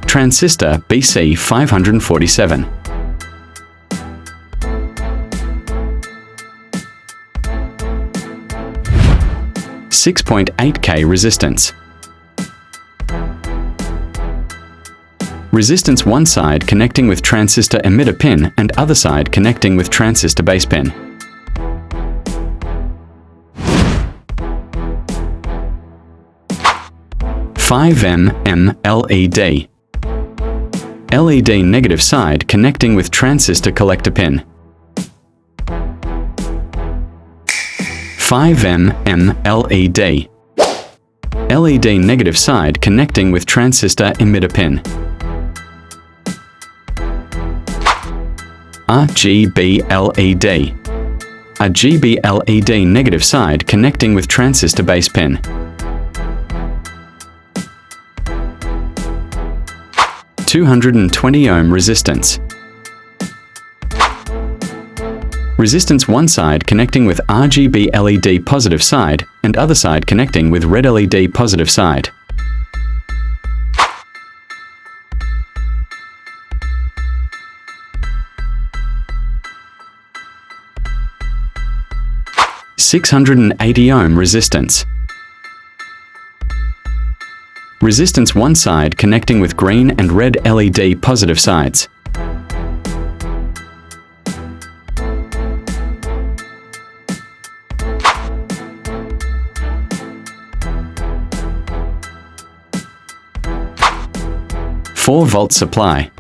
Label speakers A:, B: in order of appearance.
A: Transistor Bc547. 6.8K resistance. Resistance one side connecting with transistor emitter pin and other side connecting with transistor base pin. (5mm) LED. LED negative side connecting with transistor collector pin. 5mm LED. LED negative side connecting with transistor emitter pin. RGB LED. RGB LED negative side connecting with transistor base pin. 220 ohm resistance. Resistance one side connecting with RGB LED positive side and other side connecting with red LED positive side. (680 ohm resistance. Resistance one side connecting with green and red LED positive sides. (4 volt supply.